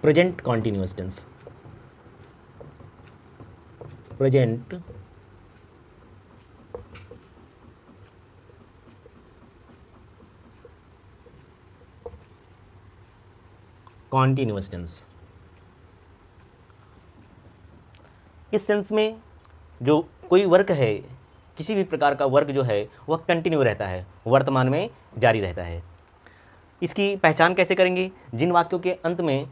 Present continuous tense, present continuous tense. इस tense में जो कोई वर्क है, किसी भी प्रकार का वर्क जो है वह कंटिन्यू रहता है, वर्तमान में जारी रहता है। इसकी पहचान कैसे करेंगे? जिन वाक्यों के अंत में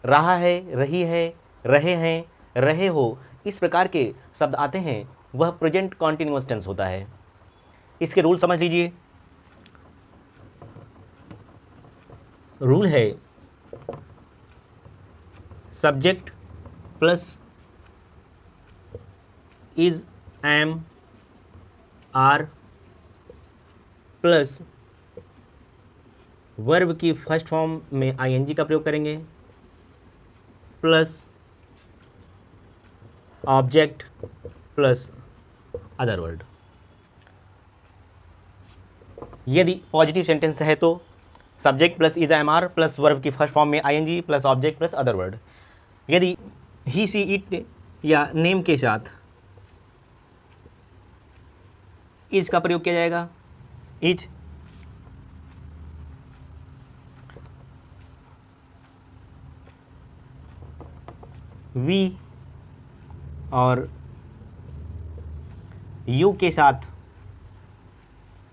रहा है, रही है, रहे हैं, रहे हो, इस प्रकार के शब्द आते हैं वह प्रेजेंट कॉन्टिन्यूअस टेंस होता है। इसके रूल समझ लीजिए। रूल है subject plus is, am, are plus verb की फर्स्ट फॉर्म में आईएनजी का प्रयोग करेंगे plus object plus other word. यदि पॉजिटिव सेंटेंस है तो subject plus is, am, are plus verb की फर्स्ट फॉर्म में ING plus object plus other word. यदि ही, सी, इट या नेम के साथ इज का प्रयोग किया जाएगा, इज, वी और यू के साथ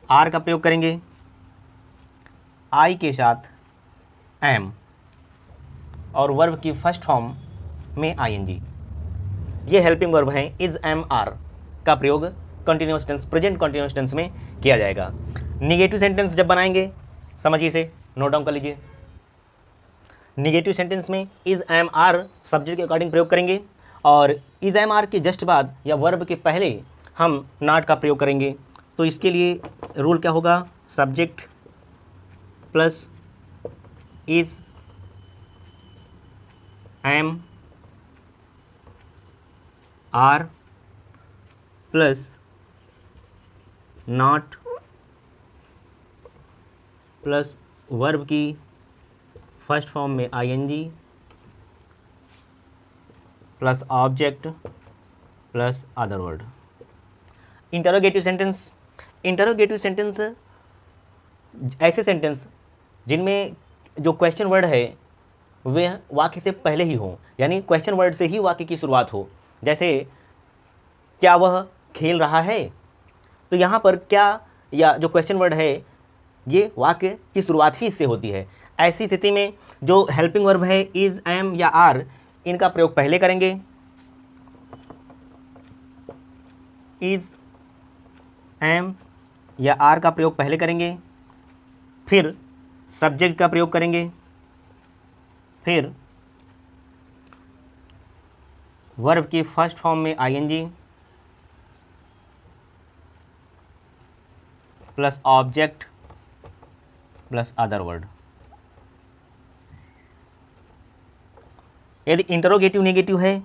आर का प्रयोग करेंगे, आई के साथ एम और वर्ब की फर्स्ट फॉर्म में आईएनजी। ये हेल्पिंग वर्ब हैं। इज, एम, आर का प्रयोग continuous tense, present continuous tense में किया जाएगा। निगेटिव सेंटेंस जब बनाएंगे, समझिए इसे, नोट डाउन कर लीजिए। निगेटिव सेंटेंस में इज, एम, आर सब्जेक्ट के अकॉर्डिंग प्रयोग करेंगे और इज, एम, आर के जस्ट बाद या वर्ब के पहले हम नॉट का प्रयोग करेंगे। तो इसके लिए रूल क्या होगा? Subject plus is, am, are plus not plus verb की फर्स्ट फॉर्म में ING plus object plus other word. Interrogative sentence. Interrogative sentence ऐसे सेंटेंस जिनमें जो क्वेश्चन वर्ड है वे वाक्य से पहले ही हो, यानी क्वेश्चन वर्ड से ही वाक्य की शुरुआत हो। जैसे क्या वह खेल रहा है, तो यहाँ पर क्या या जो क्वेश्चन वर्ड है ये वाक्य की शुरुआत ही इससे होती है। ऐसी स्थिति में जो हेल्पिंग वर्ब है इज, एम या आर, इनका प्रयोग पहले करेंगे। इज, एम या आर का प्रयोग पहले करेंगे, फिर सब्जेक्ट का प्रयोग करेंगे, फिर वर्ब की फर्स्ट फॉर्म में ING plus object plus other word. यदि इंटरोगेटिव नेगेटिव है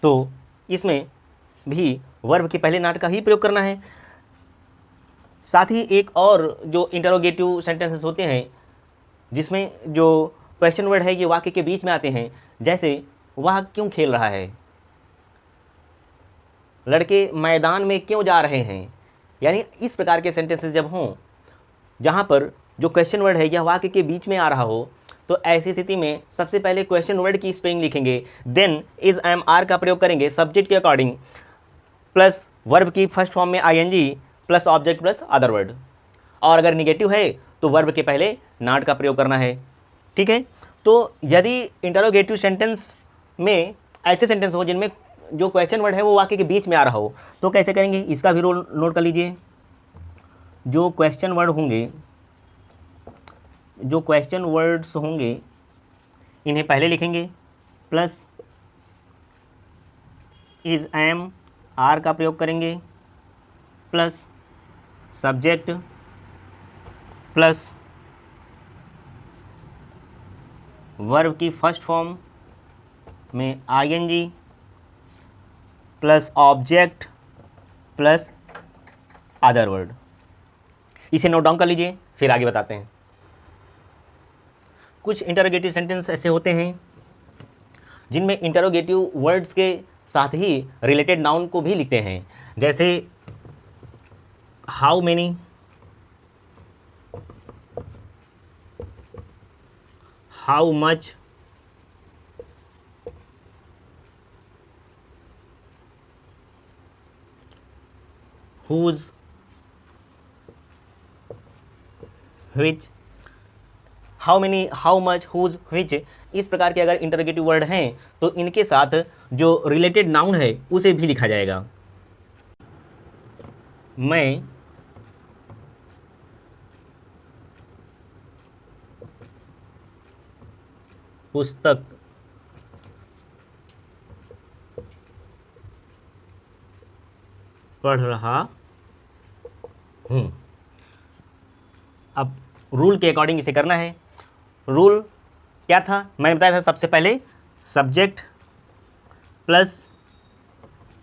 तो इसमें भी वर्ब के पहले नॉट का ही प्रयोग करना है। साथ ही एक और जो इंटरोगेटिव सेंटेंसेस होते हैं जिसमें जो क्वेश्चन वर्ड है ये वाक्य के बीच में आते हैं, जैसे वह क्यों खेल रहा है, लड़के मैदान में क्यों जा रहे हैं, यानी इस प्रकार के सेंटेंसेस जब हों जहाँ पर जो क्वेश्चन वर्ड है यह वाक्य के बीच में आ रहा हो, तो ऐसी स्थिति में सबसे पहले क्वेश्चन वर्ड की स्पेलिंग लिखेंगे, देन इज, एम, आर का प्रयोग करेंगे सब्जेक्ट के अकॉर्डिंग प्लस वर्ब की फर्स्ट फॉर्म में ING plus object plus other word. और अगर निगेटिव है तो वर्ब के पहले नॉट का प्रयोग करना है। ठीक है। तो यदि इंटरोगेटिव सेंटेंस में ऐसे सेंटेंस हो जिनमें जो क्वेश्चन वर्ड है वो वाक्य के बीच में आ रहा हो, तो कैसे करेंगे, इसका भी रोल नोट कर लीजिए। जो क्वेश्चन वर्ड होंगे, जो क्वेश्चन वर्ड्स होंगे इन्हें पहले लिखेंगे प्लस इज, एम, आर का प्रयोग करेंगे प्लस सब्जेक्ट प्लस वर्ब की फर्स्ट फॉर्म में ING plus object plus other word. इसे नोट डाउन कर लीजिए, फिर आगे बताते हैं। कुछ इंटरोगेटिव सेंटेंस ऐसे होते हैं जिनमें इंटरोगेटिव वर्ड्स के साथ ही रिलेटेड नाउन को भी लिखते हैं, जैसे how many, how much, whose, which, how many, how much, whose, which, इस प्रकार के अगर इंटरोगेटिव वर्ड हैं तो इनके साथ जो रिलेटेड नाउन है उसे भी लिखा जाएगा। मैं पुस्तक पढ़ रहा हूँ। अब रूल के अकॉर्डिंग इसे करना है। रूल क्या था, मैंने बताया था सबसे पहले subject plus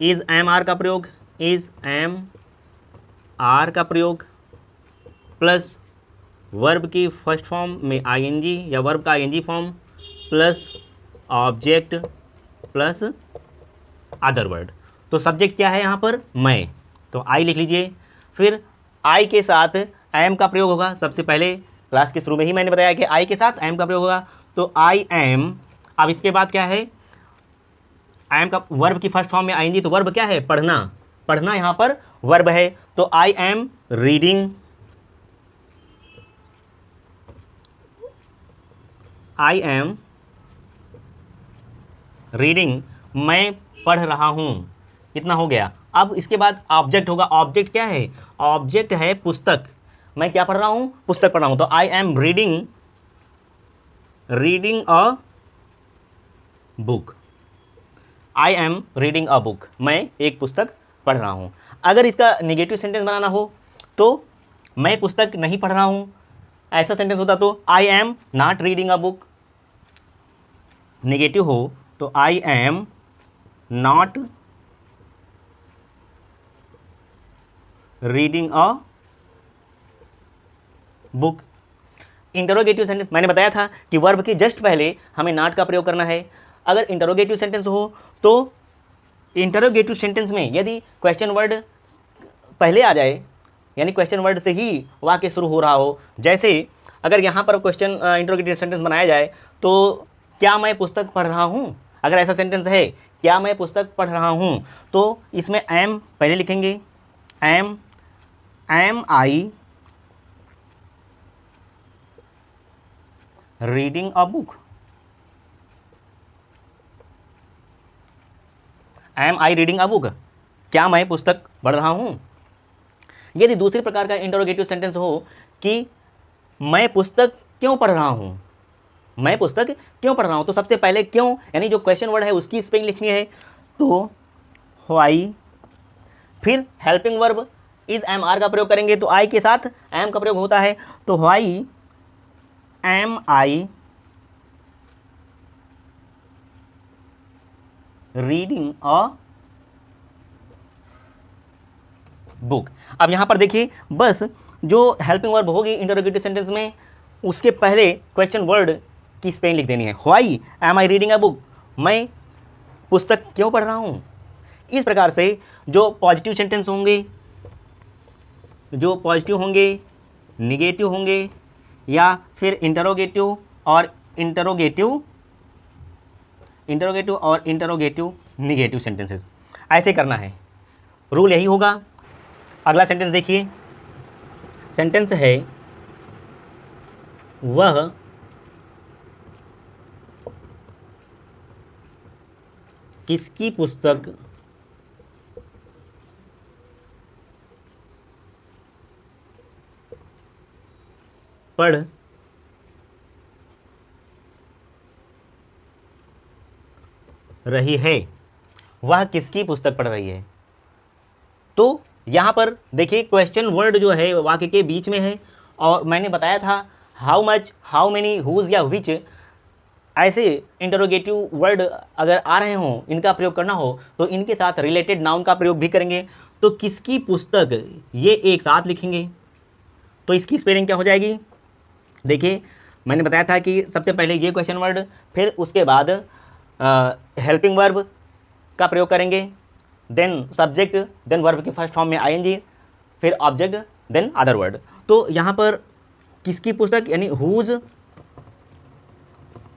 is am are का प्रयोग, इज एम आर का प्रयोग प्लस वर्ब की फर्स्ट फॉर्म में आईएनजी या वर्ब का ING form plus object plus other word. तो सब्जेक्ट क्या है यहाँ पर, मैं, तो आई लिख लीजिए। फिर आई के साथ एम का प्रयोग होगा। सबसे पहले क्लास के शुरू में ही मैंने बताया कि आई के साथ एम का प्रयोग होगा, तो आई एम। अब इसके बाद क्या है, एम का वर्ब की फर्स्ट फॉर्म में आएंगी, तो वर्ब क्या है, पढ़ना, पढ़ना यहाँ पर वर्ब है। तो I am reading, I am reading, मैं पढ़ रहा हूँ। इतना हो गया। अब इसके बाद ऑब्जेक्ट होगा। ऑब्जेक्ट क्या है, ऑब्जेक्ट है पुस्तक। मैं क्या पढ़ रहा हूँ, पुस्तक पढ़ रहा हूँ। तो I am reading, reading a book, I am reading a book, मैं एक पुस्तक पढ़ रहा हूँ। अगर इसका नेगेटिव सेंटेंस बनाना हो तो मैं पुस्तक नहीं पढ़ रहा हूँ, ऐसा सेंटेंस होता तो I am not reading a book. Negative हो तो I am not reading a book. Interrogative sentence मैंने बताया था कि वर्ब के जस्ट पहले हमें नॉट का प्रयोग करना है। अगर इंटरोगेटिव सेंटेंस हो तो इंटरोगेटिव सेंटेंस में यदि क्वेश्चन वर्ड पहले आ जाए, यानी क्वेश्चन वर्ड से ही वाक्य शुरू हो रहा हो, जैसे अगर यहाँ पर क्वेश्चन इंटरोगेटिव सेंटेंस बनाया जाए तो क्या मैं पुस्तक पढ़ रहा हूँ, अगर ऐसा सेंटेंस है क्या मैं पुस्तक पढ़ रहा हूँ, तो इसमें एम पहले लिखेंगे, am I reading a book, am I reading a book, क्या मैं पुस्तक पढ़ रहा हूँ। यदि दूसरे प्रकार का इंटरोगेटिव सेंटेंस हो कि मैं पुस्तक क्यों पढ़ रहा हूँ, मैं पुस्तक क्यों पढ़ रहा हूँ, तो सबसे पहले क्यों यानी जो क्वेश्चन वर्ड है उसकी स्पेलिंग लिखनी है। तो व्हाई, फिर helping verb is am are का प्रयोग करेंगे, तो आई के साथ एम का प्रयोग होता है। तो why am I reading a book. अब यहाँ पर देखिए, बस जो हेल्पिंग वर्ब होगी इंटरोगेटिव सेंटेंस में उसके पहले क्वेश्चन वर्ड की स्पेलिंग लिख देनी है। Why am I reading a book, मैं पुस्तक क्यों पढ़ रहा हूँ। इस प्रकार से जो पॉजिटिव सेंटेंस होंगे, जो पॉजिटिव होंगे, निगेटिव होंगे, या फिर इंटरोगेटिव और इंटरोगेटिव निगेटिव सेंटेंसेस, ऐसे करना है। रूल यही होगा। अगला सेंटेंस देखिए, सेंटेंस है वह किसकी पुस्तक पढ़ रही है, वह किसकी पुस्तक पढ़ रही है। तो यहाँ पर देखिए क्वेश्चन वर्ड जो है वाक्य के बीच में है, और मैंने बताया था how much, how many, whose या विच, ऐसे इंटरोगेटिव वर्ड अगर आ रहे हों, इनका प्रयोग करना हो तो इनके साथ रिलेटेड नाउन का प्रयोग भी करेंगे। तो किसकी पुस्तक ये एक साथ लिखेंगे, तो इसकी स्पेलिंग क्या हो जाएगी, देखिए मैंने बताया था कि सबसे पहले ये क्वेश्चन वर्ड, फिर उसके बाद हेल्पिंग वर्ब का प्रयोग करेंगे, देन सब्जेक्ट, देन वर्ब की फर्स्ट फॉर्म में आईएनजी, फिर ऑब्जेक्ट, देन अदर वर्ड। तो यहाँ पर किसकी पुस्तक, यानी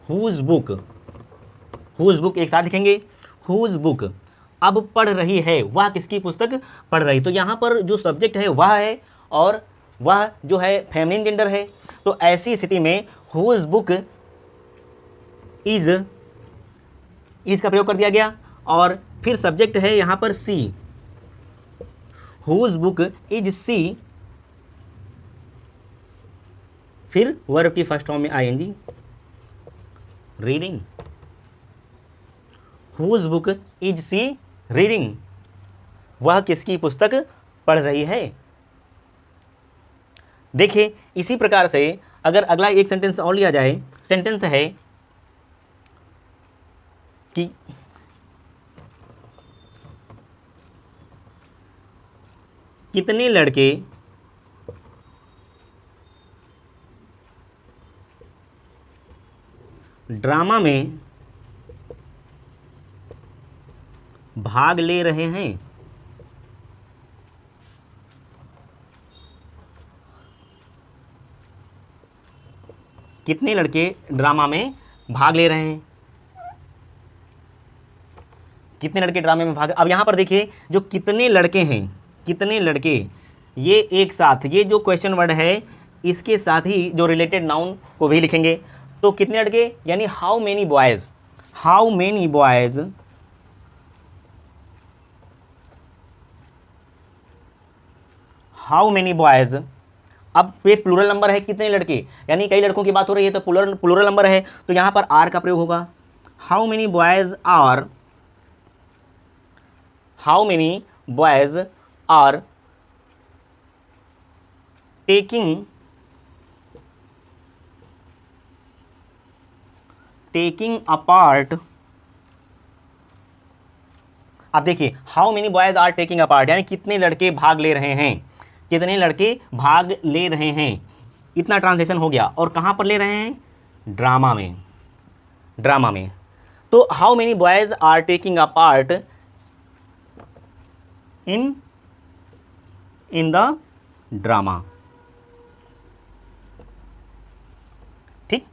हुज बुक एक साथ लिखेंगे, हुज बुक अब पढ़ रही है, वह किसकी पुस्तक पढ़ रही। तो यहाँ पर जो सब्जेक्ट है वह है, और वह जो है फेमिनिन जेंडर है। तो ऐसी स्थिति में हुज बुक इज का प्रयोग कर दिया गया, और फिर सब्जेक्ट है यहाँ पर she, whose book is she, फिर वर्ब की फर्स्ट फॉर्म में ING, reading. Whose book is she reading, वह किसकी पुस्तक पढ़ रही है। देखिए इसी प्रकार से अगर अगला एक सेंटेंस और लिया जाए, सेंटेंस है कि कितने लड़के ड्रामा में भाग ले रहे हैं। कितने लड़के ड्रामा में भाग ले रहे हैं, कितने लड़के ड्रामे में भाग। अब यहाँ पर देखिए जो कितने लड़के हैं, कितने लड़के, ये एक साथ, ये जो क्वेश्चन वर्ड है इसके साथ ही जो रिलेटेड नाउन को भी लिखेंगे। तो कितने लड़के यानी how many boys, how many boys how many boys. अब ये प्लूरल नंबर है, कितने लड़के यानी कई लड़कों की बात हो रही है, तो प्लूरल नंबर है, तो यहाँ पर आर का प्रयोग होगा। How many boys are, how many boys are taking a part. अब देखिए how many boys are taking a part यानी कितने लड़के भाग ले रहे हैं, कितने लड़के भाग ले रहे हैं, इतना ट्रांसलेशन हो गया। और कहाँ पर ले रहे हैं, ड्रामा में, ड्रामा में। तो how many boys are taking a part in the drama. ठीक,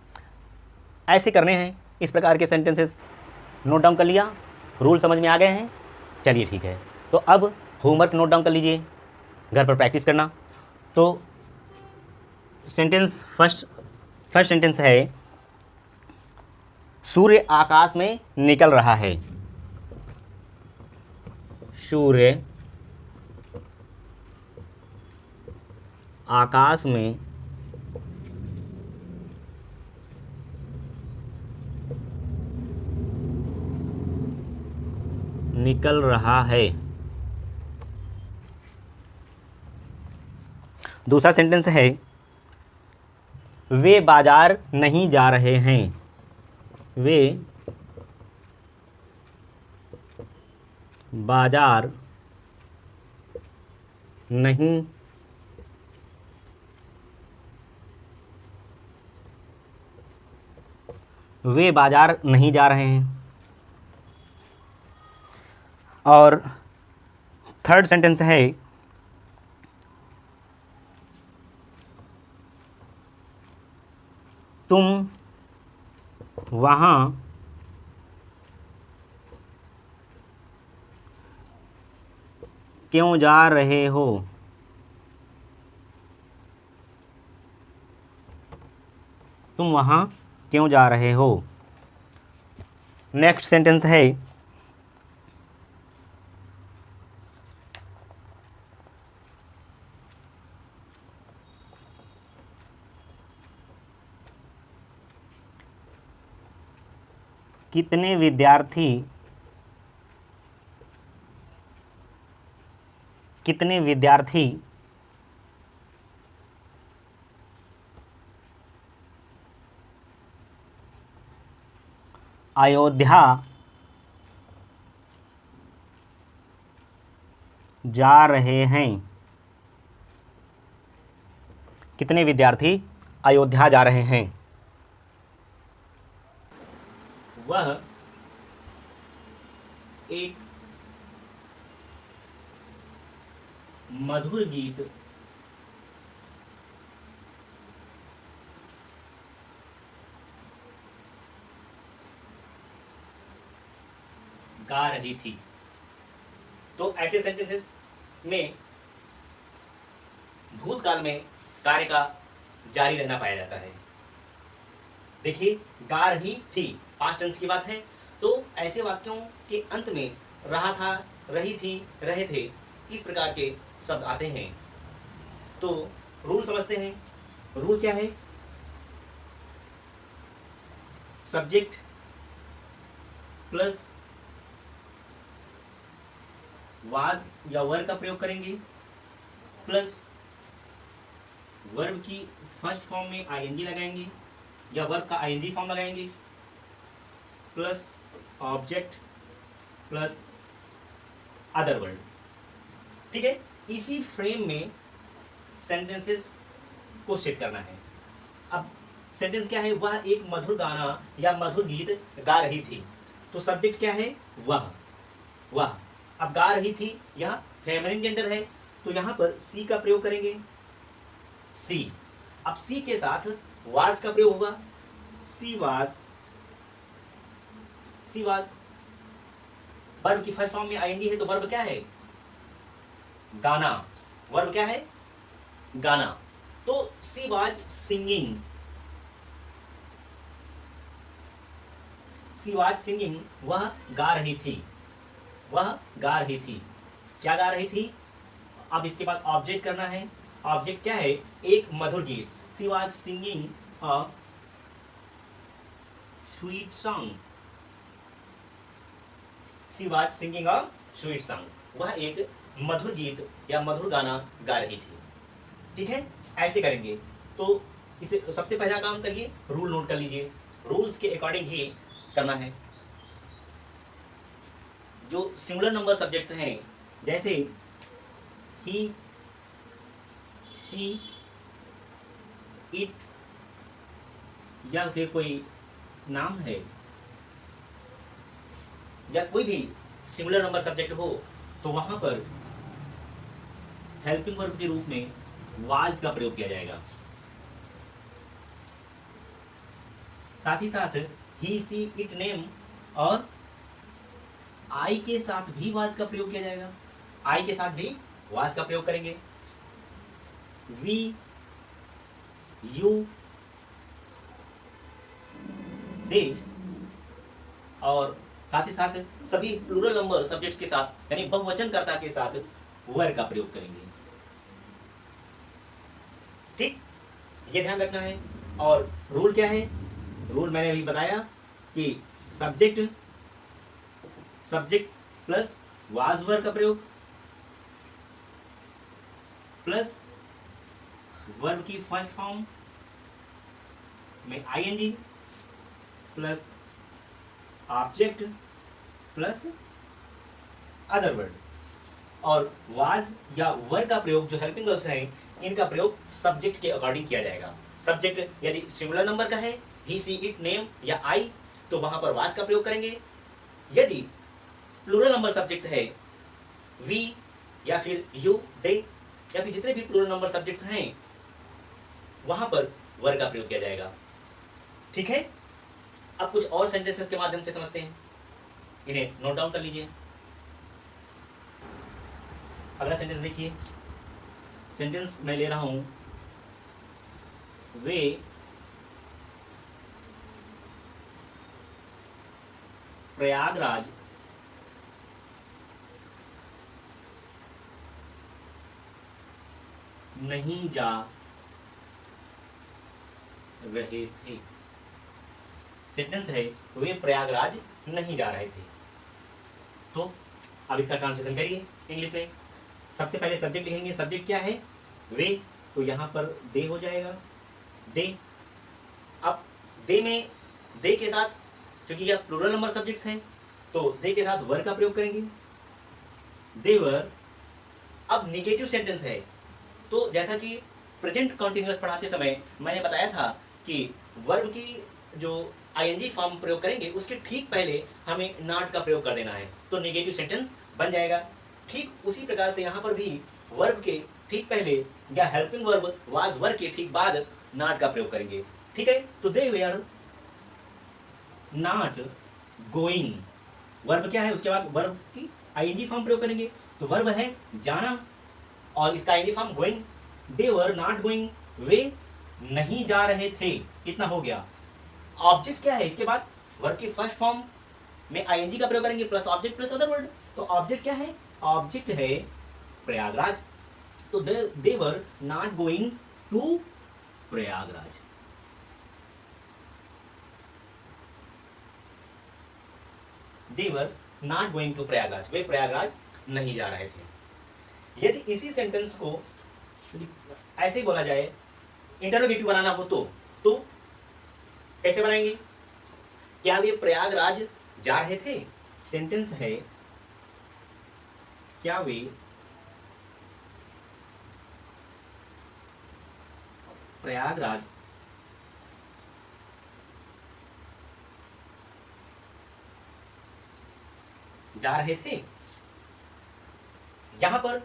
ऐसे करने हैं इस प्रकार के सेंटेंसेस। नोट डाउन कर लिया, रूल समझ में आ गए हैं। चलिए ठीक है, तो अब होमवर्क नोट डाउन कर लीजिए, घर पर प्रैक्टिस करना। तो सेंटेंस फर्स्ट सेंटेंस है सूर्य आकाश में निकल रहा है। सूर्य आकाश में निकल रहा है। दूसरा सेंटेंस है वे बाजार नहीं जा रहे हैं। वे बाजार नहीं जा रहे हैं। और थर्ड सेंटेंस है तुम वहाँ क्यों जा रहे हो। तुम वहाँ क्यों जा रहे हो। नेक्स्ट सेंटेंस है कितने विद्यार्थी अयोध्या जा रहे हैं। कितने विद्यार्थी अयोध्या जा रहे हैं। वह एक मधुर गीत गा रही थी। तो ऐसे सेंटेंसेस में भूतकाल में कार्य का जारी रहना पाया जाता है। देखिए, गा रही थी पास्ट टेंस की बात है, तो ऐसे वाक्यों के अंत में रहा था, रही थी, रहे थे, इस प्रकार के शब्द आते हैं। तो रूल समझते हैं। रूल क्या है? सब्जेक्ट प्लस वाज या वर का प्रयोग करेंगे, प्लस वर्ब की फर्स्ट फॉर्म में आईएनजी लगाएंगे या वर्ब का आईएनजी फॉर्म लगाएंगे, plus object plus other word. ठीक है, इसी फ्रेम में सेंटेंसेस को सेट करना है। अब सेंटेंस क्या है? वह एक मधुर गाना या मधुर गीत गा रही थी। तो सब्जेक्ट क्या है? वह। वह। अब गा रही थी, यह फेमिनिन जेंडर है, तो यहां पर सी का प्रयोग करेंगे, सी। अब सी के साथ वाज का प्रयोग होगा, she was. She was verb की फर्स्ट फॉर्म में आईएनजी है, तो वर्ब क्या है? गाना। वर्ब क्या है? गाना। तो she was singing. She was singing, वह गा रही थी। वह गा रही थी। क्या गा रही थी? अब इसके बाद ऑब्जेक्ट करना है। ऑब्जेक्ट क्या है? एक मधुर गीत। She was singing a sweet song. She was singing a sweet song. वह एक मधुर गीत या मधुर गाना गा रही थी। ठीक है, ऐसे करेंगे। तो इसे सबसे पहला काम करिए, रूल नोट कर लीजिए। रूल्स के अकॉर्डिंग ही करना है। जो सिंगुलर नंबर सब्जेक्ट्स हैं, जैसे ही, शी, इट, या फिर कोई नाम है या कोई भी सिंगुलर नंबर सब्जेक्ट हो, तो वहां पर हेल्पिंग वर्ब के रूप में वाज का प्रयोग किया जाएगा। साथ ही साथ ही, सी, इट, नेम और आई के साथ भी वाज का प्रयोग किया जाएगा। आई के साथ भी वाज का प्रयोग करेंगे। वी, यू, दे, और साथ ही साथ सभी प्लूरल नंबर सब्जेक्ट्स के साथ यानी बहुवचनकर्ता के साथ वर का प्रयोग करेंगे। ठीक, ये ध्यान रखना है। और रूल क्या है? रूल मैंने अभी बताया कि सब्जेक्ट प्लस वाज वर का प्रयोग, प्लस वर्ब की फर्स्ट फॉर्म में ING, plus object plus other word. और वाज या वर का प्रयोग, जो हेल्पिंग वर्ब्स हैं, इनका प्रयोग सब्जेक्ट के अकॉर्डिंग किया जाएगा। सब्जेक्ट यदि सिंगुलर नंबर का है, ही, सी, इट, नेम या आई, तो वहां पर वाज का प्रयोग करेंगे। यदि प्लूरल नंबर सब्जेक्ट्स है, वी या फिर यू, दे, या फिर जितने भी प्लूरल नंबर सब्जेक्ट्स हैं, वहां पर वर का प्रयोग किया जाएगा। ठीक है, अब कुछ और सेंटेंसेस के माध्यम से समझते हैं। इन्हें नोट डाउन कर लीजिए। अगला सेंटेंस देखिए। सेंटेंस मैं ले रहा हूं, वे प्रयागराज नहीं जा रहे थे। सेंटेंस है, वे प्रयागराज नहीं जा रहे थे। तो अब इसका ट्रांसलेशन करिए इंग्लिश में। सबसे पहले सब्जेक्ट लिखेंगे। सब्जेक्ट क्या है? वे, तो यहाँ पर दे हो जाएगा, दे। अब दे में, दे के साथ, क्योंकि यह प्लूरल नंबर सब्जेक्ट्स हैं, तो दे के साथ वर का प्रयोग करेंगे, देवर। अब निगेटिव सेंटेंस है, तो जैसा कि प्रेजेंट कंटिन्यूअस पढ़ाते समय मैंने बताया था कि वर्ब की जो आईएनजी फॉर्म प्रयोग करेंगे उसके ठीक पहले हमें नॉट का प्रयोग कर देना है, तो नेगेटिव सेंटेंस बन जाएगा। ठीक उसी प्रकार से यहाँ पर भी वर्ब के ठीक पहले या हेल्पिंग वर्ब वाज वर्ब के ठीक बाद नॉट का प्रयोग करेंगे। ठीक है, तो दे वेयर नॉट गोइंग, वर्ब क्या है, उसके बाद वर्ब की आईएनजी फॉर्म प्रयोग करेंगे। तो वर्ब है जाना और इसका ING form going. They were not going, वे नहीं जा रहे थे, इतना हो गया। ऑब्जेक्ट क्या है, इसके बाद वर्ब की फर्स्ट फॉर्म में आईएनजी का प्रयोग करेंगे plus object plus other word. तो ऑब्जेक्ट क्या है, ऑब्जेक्ट है प्रयागराज। तो they were not going to Prayagraj. They were not going to Prayagraj, वे प्रयागराज नहीं जा रहे थे। यदि इसी सेंटेंस को ऐसे ही बोला जाए, इंटरोगेटिव बनाना हो तो कैसे बनाएंगे, क्या वे प्रयागराज जा रहे थे। सेंटेंस है क्या वे प्रयागराज जा रहे थे। यहां पर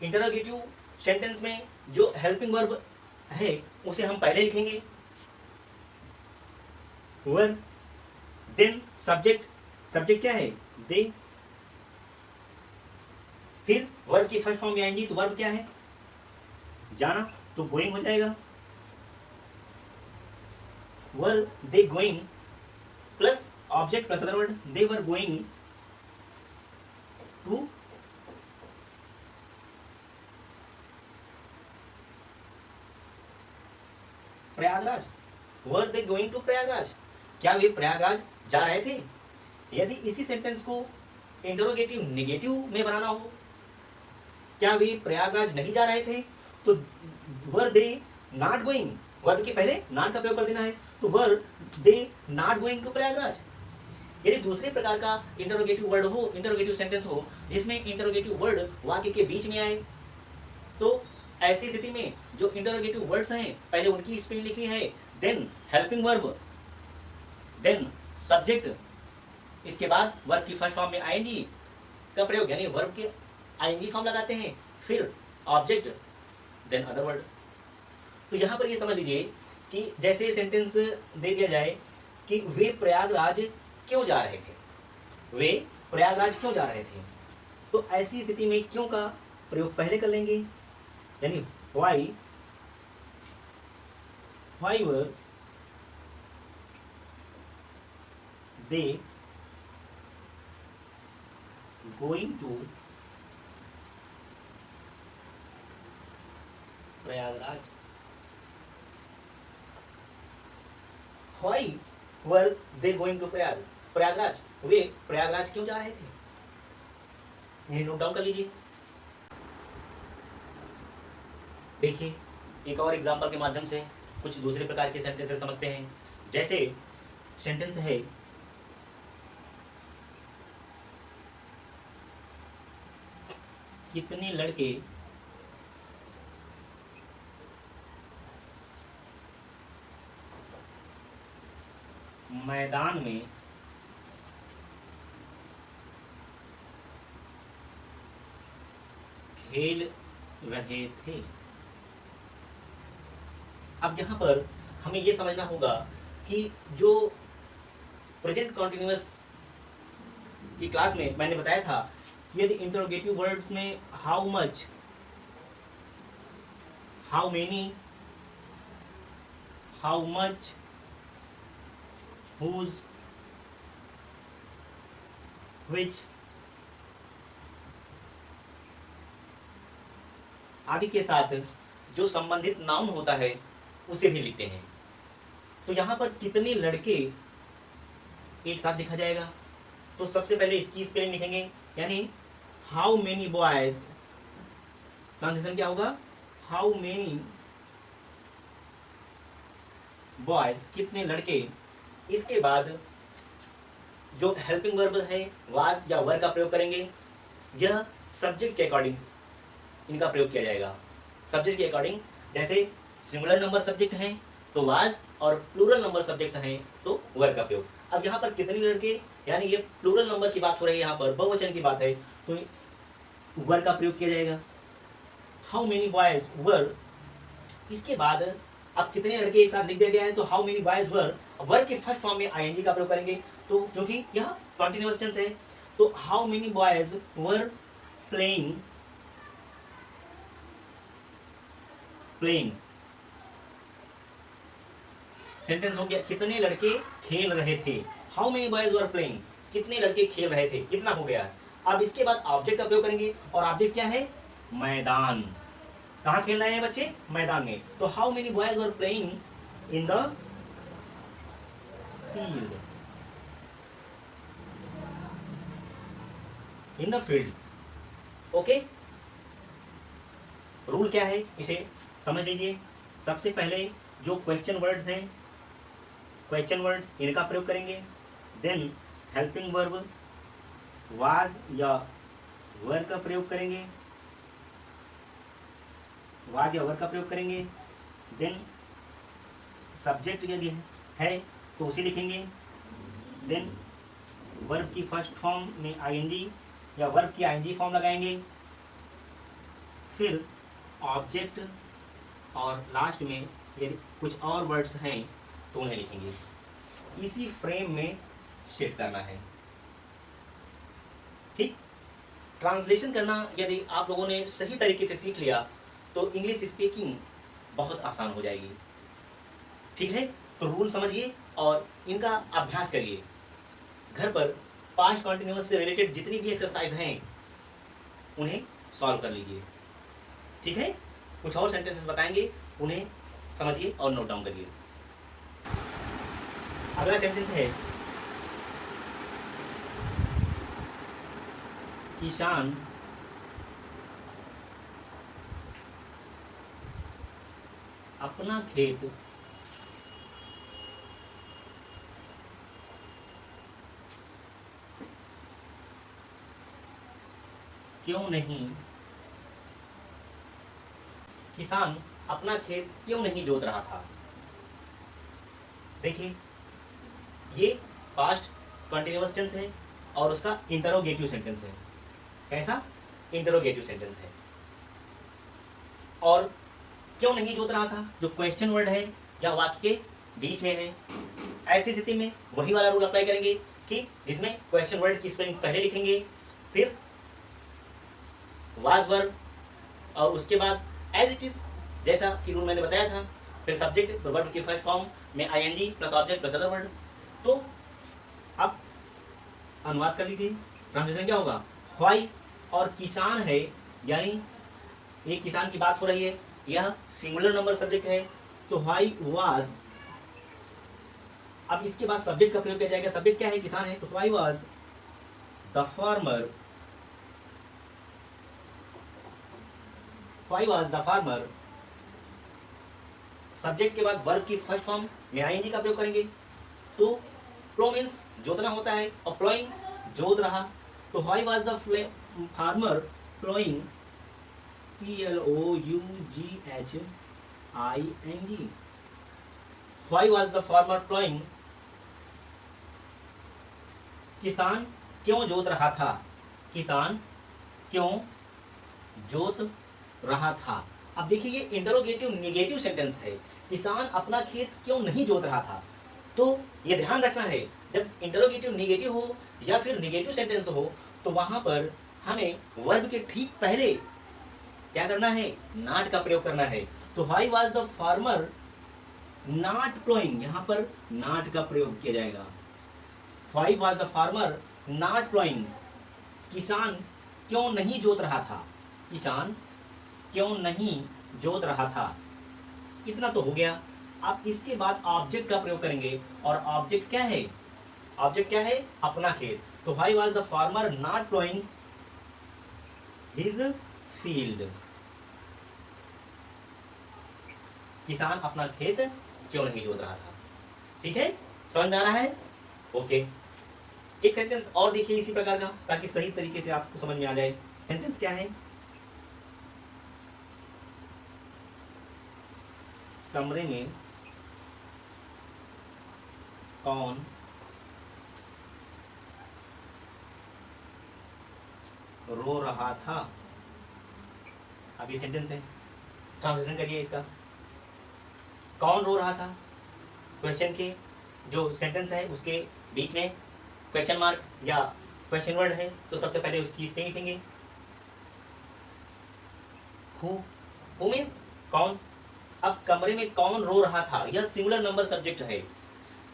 इंटरोगेटिव सेंटेंस में जो हेल्पिंग वर्ब है उसे हम पहले लिखेंगे, वर्ब, देन सब्जेक्ट, सब्जेक्ट क्या है दे, फिर वर्ब की फर्स्ट फॉर्म में आएंगी तो वर्ब क्या है जाना, तो गोइंग हो जाएगा। Verb they going plus object plus other word, they were going to Prayagraj. Were they going to Prayagraj, क्या वे प्रयागराज जा रहे थे। यदि इसी सेंटेंस को इंटरोगेटिव नेगेटिव में बनाना हो, क्या वे प्रयागराज नहीं जा रहे थे, तो were they not going, verb के पहले नॉट का प्रयोग कर देना है, तो were they not going to Prayagraj. यदि दूसरे प्रकार का इंटरोगेटिव वर्ड हो, इंटरोगेटिव सेंटेंस हो जिसमें इंटरोगेटिव वर्ड वाक्य के बीच में आए, तो ऐसी स्थिति में जो इंटरोगेटिव वर्ड्स हैं पहले उनकी स्पेलिंग लिखनी है, then helping verb, then subject, इसके बाद वर्ब की फर्स्ट फॉर्म में आईएनजी का प्रयोग, यानी वर्ब के आईएनजी फॉर्म लगाते हैं, फिर ऑब्जेक्ट, देन अदर वर्ड। तो यहाँ पर ये समझ लीजिए कि जैसे सेंटेंस दे दिया जाए कि वे प्रयागराज क्यों जा रहे थे, वे प्रयागराज क्यों जा रहे थे, तो ऐसी स्थिति में क्यों का प्रयोग पहले कर लेंगे, यानी why were they going to Prayagraj. Why were they going to Prayagraj, वे प्रयागराज क्यों जा रहे थे, ये नोट डाउन कर लीजिए। देखिए एक और एग्जांपल के माध्यम से कुछ दूसरे प्रकार के सेंटेंसेस समझते हैं। जैसे सेंटेंस है कितने लड़के मैदान में खेल रहे थे। अब यहाँ पर हमें ये समझना होगा कि जो प्रेजेंट कॉन्टिन्यूअस की क्लास में मैंने बताया था कि यदि इंटरोगेटिव वर्ड्स में how much, how many, how much, whose, which आदि के साथ जो संबंधित नाउन होता है उसे भी लिखते हैं। तो यहाँ पर कितने लड़के एक साथ लिखा जाएगा, तो सबसे पहले इसकी स्पेलिंग लिखेंगे, यानी हाउ मेनी बॉयज, ट्रांसलेशन क्या होगा, हाउ मेनी बॉयज, कितने लड़के। इसके बाद जो हेल्पिंग वर्ब है वाज या वर का प्रयोग करेंगे, यह सब्जेक्ट के अकॉर्डिंग इनका प्रयोग किया जाएगा। सब्जेक्ट के अकॉर्डिंग, जैसे सिंगुलर नंबर सब्जेक्ट है तो वाज, और प्लूरल नंबर सब्जेक्ट्स हैं तो वर का प्रयोग। अब यहाँ पर कितने लड़के, यानी ये प्लूरल नंबर की बात हो रही है, यहाँ पर बहुवचन की बात है, तो वर का प्रयोग किया जाएगा। हाउ मेनी बॉयज वर, इसके बाद अब कितने लड़के एक साथ लिख दिया गया है, तो हाउ मेनी बॉयज वर के फर्स्ट फॉर्म में आईएनजी का प्रयोग करेंगे, तो क्योंकि यह कंटिन्यूअस टेंस है, तो how many boys were playing, playing sentence हो गया, कितने लड़के खेल रहे थे। How many boys were playing, कितने लड़के खेल रहे थे, इतना हो गया। अब इसके बाद ऑब्जेक्ट का प्रयोग करेंगे, और ऑब्जेक्ट क्या है, मैदान। कहाँ खेल रहे हैं बच्चे, मैदान में। तो how many boys were playing in the field, in the field. Okay, rule क्या है इसे समझ लीजिए। सबसे पहले जो क्वेश्चन वर्ड्स हैं, क्वेश्चन वर्ड्स इनका प्रयोग करेंगे। देन हेल्पिंग वर्ब वाज या वर का प्रयोग करेंगे, वाज या वर का प्रयोग करेंगे। देन सब्जेक्ट यदि है तो उसे लिखेंगे। देन वर्ब की फर्स्ट फॉर्म में आईएनजी या वर्ब की आईएनजी फॉर्म लगाएंगे। फिर ऑब्जेक्ट, और लास्ट में यदि कुछ और वर्ड्स हैं तो उन्हें लिखेंगे। इसी फ्रेम में सेट करना है, ठीक। ट्रांसलेशन करना यदि आप लोगों ने सही तरीके से सीख लिया तो इंग्लिश स्पीकिंग बहुत आसान हो जाएगी, ठीक है। तो रूल समझिए और इनका अभ्यास करिए। घर पर पास्ट कंटिन्यूअस से रिलेटेड जितनी भी एक्सरसाइज हैं उन्हें सॉल्व कर लीजिए, ठीक है। कुछ और सेंटेंसेस बताएंगे, उन्हें समझिए और नोट डाउन करिए। अगला सेंटेंस है, किसान अपना खेत क्यों नहीं, किसान अपना खेत क्यों नहीं जोत रहा था। देखिए ये पास्ट कंटिन्यूअस टेंस है और उसका इंटरोगेटिव सेंटेंस है। कैसा, इंटरोगेटिव सेंटेंस है। और क्यों नहीं जोत रहा था, जो क्वेश्चन वर्ड है या वाक्य के बीच में है, ऐसी स्थिति में वही वाला रूल अप्लाई करेंगे कि जिसमें क्वेश्चन वर्ड की स्पेलिंग पहले लिखेंगे, फिर वाज वर्ब, और उसके बाद एज इट इज, जैसा कि रूल मैंने बताया था, फिर सब्जेक्ट वर्ब की फर्स्ट फॉर्म में ING plus object plus other word. तो अब अनुवाद कर लीजिए, ट्रांसलेशन क्या होगा, व्हाई, और किसान है, यानी एक किसान की बात हो रही है, यह सिंगुलर नंबर सब्जेक्ट है, तो व्हाई वाज। अब इसके बाद सब्जेक्ट का प्रयोग किया जाएगा। सब्जेक्ट क्या है, किसान है, तो why was the farmer, why was the farmer. Subject के बाद वर्ब की फर्स्ट फॉर्म में आईएनजी का प्रयोग करेंगे। तो प्लो मीन्स जोतना होता है, और प्लोइंग जोत रहा, तो why was the farmer ploughing, PLOUGHING, why was the farmer ploughing, किसान क्यों जोत रहा था, किसान क्यों जोत रहा था। अब देखिए ये इंटरोगेटिव नेगेटिव सेंटेंस है, किसान अपना खेत क्यों नहीं जोत रहा था। तो ये ध्यान रखना है, जब इंटरोगेटिव नेगेटिव हो या फिर नेगेटिव सेंटेंस हो तो वहां पर हमें वर्ब के ठीक पहले क्या करना है, नॉट का प्रयोग करना है। तो why was the farmer not ploughing, यहाँ पर नॉट का प्रयोग किया जाएगा। Why was the farmer not ploughing, किसान क्यों नहीं जोत रहा था, किसान क्यों नहीं जोत रहा था। इतना तो हो गया। अब इसके बाद ऑब्जेक्ट का प्रयोग करेंगे, और ऑब्जेक्ट क्या है, ऑब्जेक्ट क्या है, अपना खेत। तो why was the farmer not ploughing his field, किसान अपना खेत क्यों नहीं जोत रहा था। ठीक है, समझ में आ रहा है। ओके, एक सेंटेंस और देखिए इसी प्रकार का, ताकि सही तरीके से आपको समझ में आ जाए। सेंटेंस क्या है, कमरे में कौन रो रहा था। अब ये सेंटेंस है, ट्रांसलेशन करिए इसका। कौन रो रहा था, क्वेश्चन के जो सेंटेंस है उसके बीच में क्वेश्चन मार्क या क्वेश्चन वर्ड है, तो सबसे पहले उसकी स्पेलिंग लिखेंगे। हु मीन्स कौन। अब कमरे में कौन रो रहा था, यह सिंगुलर नंबर सब्जेक्ट है,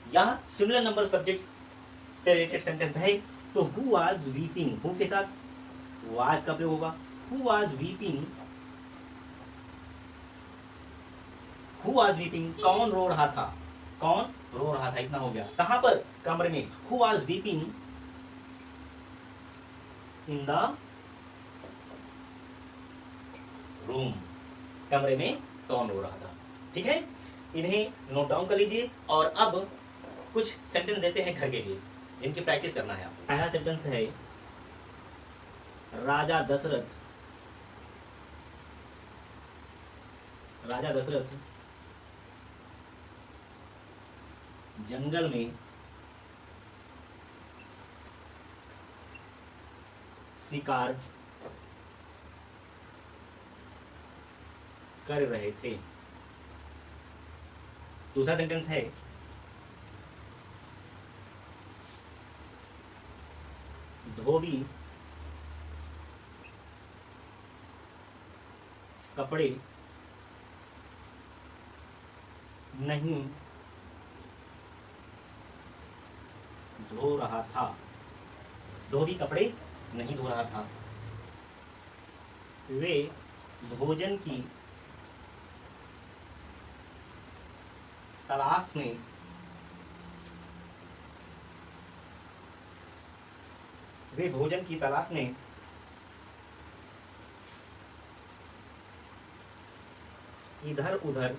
यह सिंगुलर नंबर सब्जेक्ट से रिलेटेड सेंटेंस है। तो हु वाज वीपिंग, हु के साथ वाज का प्रयोग होगा। Who was weeping, who was weeping, कौन रो रहा था, कौन रो रहा था, इतना हो गया। कहां पर, कमरे में। Who was weeping in the room, कमरे में कौन रो रहा था। ठीक है, इन्हें नोट डाउन कर लीजिए। और अब कुछ सेंटेंस देते हैं घर के लिए, जिनकी प्रैक्टिस करना है आपको। पहला सेंटेंस है, राजा दशरथ, राजा दशरथ जंगल में शिकार कर रहे थे। दूसरा सेंटेंस है, धोबी कपड़े नहीं धो रहा था, धोबी कपड़े नहीं धो रहा था, वे भोजन की तलाश में वे भोजन की तलाश में इधर उधर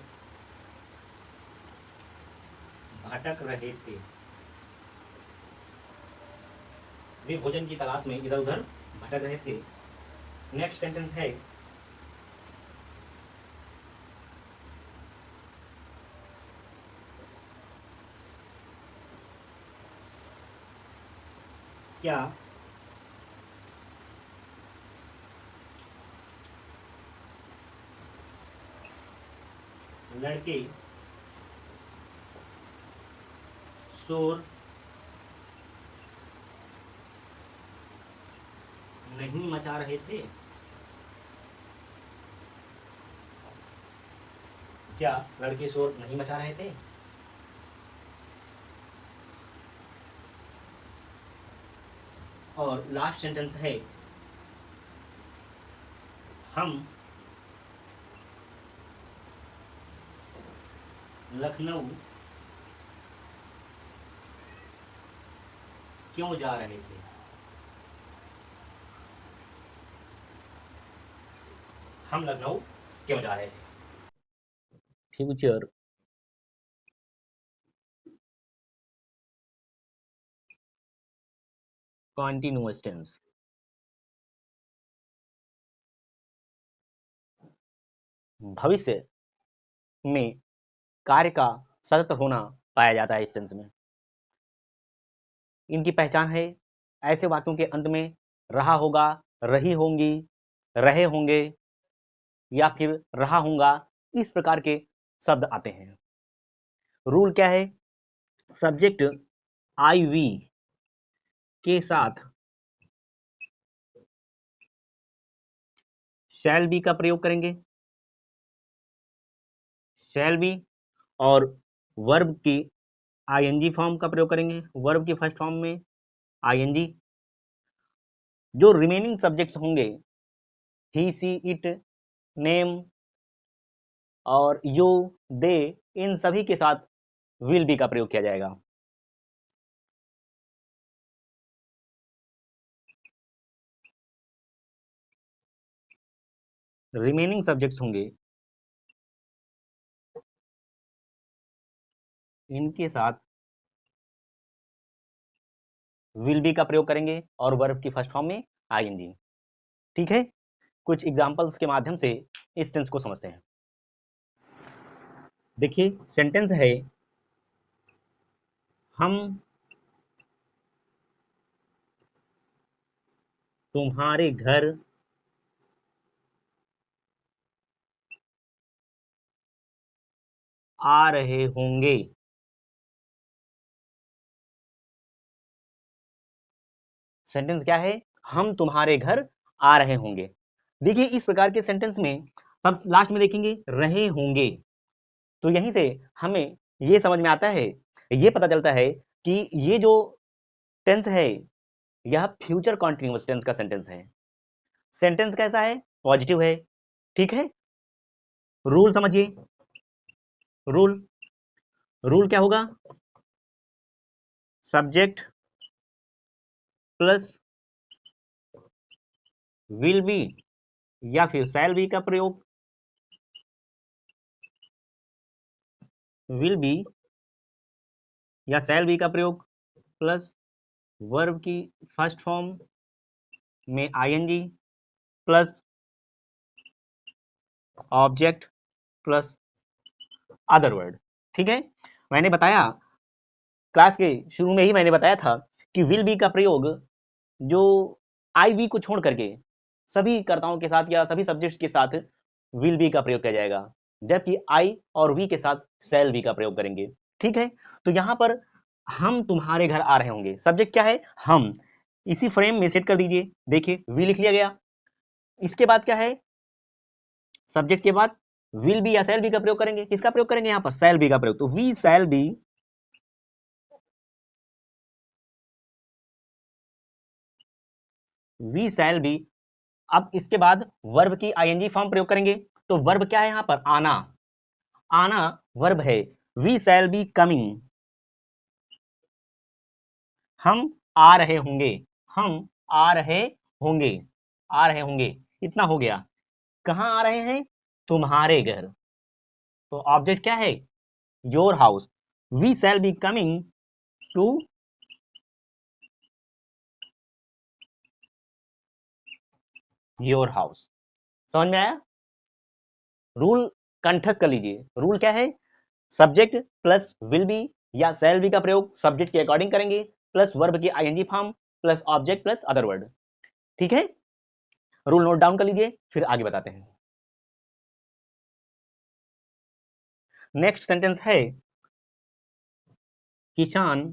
भटक रहे थे, वे भोजन की तलाश में इधर उधर भटक रहे थे। नेक्स्ट सेंटेंस है, क्या लड़के शोर नहीं मचा रहे थे, क्या लड़के शोर नहीं मचा रहे थे। और लास्ट सेंटेंस है, हम लखनऊ क्यों जा रहे थे, हम लखनऊ क्यों जा रहे थे। फ्यूचर कॉन्टिन्यूअस टेंस, भविष्य में कार्य का सतत होना पाया जाता है इस टेंस में। इनकी पहचान है, ऐसे वाक्यों के अंत में रहा होगा, रही होंगी, रहे होंगे या फिर रहा होगा, इस प्रकार के शब्द आते हैं। रूल क्या है, सब्जेक्ट आई वी के साथ शैल बी का प्रयोग करेंगे, शैल बी, और वर्ब की आईएनजी फॉर्म का प्रयोग करेंगे, वर्ब की फर्स्ट फॉर्म में आईएनजी। जो रिमेनिंग सब्जेक्ट्स होंगे, ही सी इट, नेम और यू दे, इन सभी के साथ विल बी का प्रयोग किया जाएगा। रिमेनिंग सब्जेक्ट्स होंगे, इनके साथ विल बी का प्रयोग करेंगे और वर्ब की फर्स्ट फॉर्म में आईएनजी। ठीक है, कुछ एग्जांपल्स के माध्यम से इस टेंस को समझते हैं। देखिए सेंटेंस है, हम तुम्हारे घर आ रहे होंगे। सेंटेंस क्या है? हम तुम्हारे घर आ रहे होंगे। देखिए इस प्रकार के सेंटेंस में सब लास्ट में देखेंगे रहे होंगे, तो यहीं से हमें ये समझ में आता है, ये पता चलता है कि ये जो टेंस है यह फ्यूचर कॉन्टिन्यूअस टेंस का सेंटेंस है। सेंटेंस कैसा है? पॉजिटिव है। ठीक है, रूल समझिए। रूल रूल क्या होगा? सब्जेक्ट प्लस विल बी या फिर शैल बी का प्रयोग, विल बी या शैल बी का प्रयोग प्लस वर्ब की फर्स्ट फॉर्म में ING plus object plus other word. ठीक है, मैंने बताया क्लास के शुरू में ही मैंने बताया था कि विल बी का प्रयोग जो आई वी को छोड़ करके सभी कर्ताओं के साथ या सभी सब्जेक्ट्स के साथ विल बी का प्रयोग किया जाएगा, जबकि आई और वी के साथ शैल बी का प्रयोग करेंगे। ठीक है, तो यहां पर हम तुम्हारे घर आ रहे होंगे, सब्जेक्ट क्या है? हम। इसी फ्रेम में सेट कर दीजिए। देखिए वी लिख लिया गया, इसके बाद क्या है? सब्जेक्ट के बाद विल बी या शैल बी का प्रयोग करेंगे। किसका प्रयोग करेंगे? यहां पर शैल बी का प्रयोग। तो we shall be, we shall be. अब इसके बाद वर्ब की आईएनजी फॉर्म प्रयोग करेंगे। तो वर्ब क्या है यहां पर? आना। आना वर्ब है। वी शैल बी कमिंग, हम आ रहे होंगे, हम आ रहे होंगे, आ रहे होंगे। इतना हो गया। कहां आ रहे हैं? तुम्हारे घर। तो ऑब्जेक्ट क्या है? Your house. We shall be coming to your house. समझ में आया? रूल कंठस्थ कर लीजिए। रूल क्या है? सब्जेक्ट प्लस विल बी या शैल बी का प्रयोग सब्जेक्ट के अकॉर्डिंग करेंगे, प्लस वर्ब की ING form plus object plus other word. ठीक है, रूल नोट डाउन कर लीजिए, फिर आगे बताते हैं। नेक्स्ट सेंटेंस है किसान,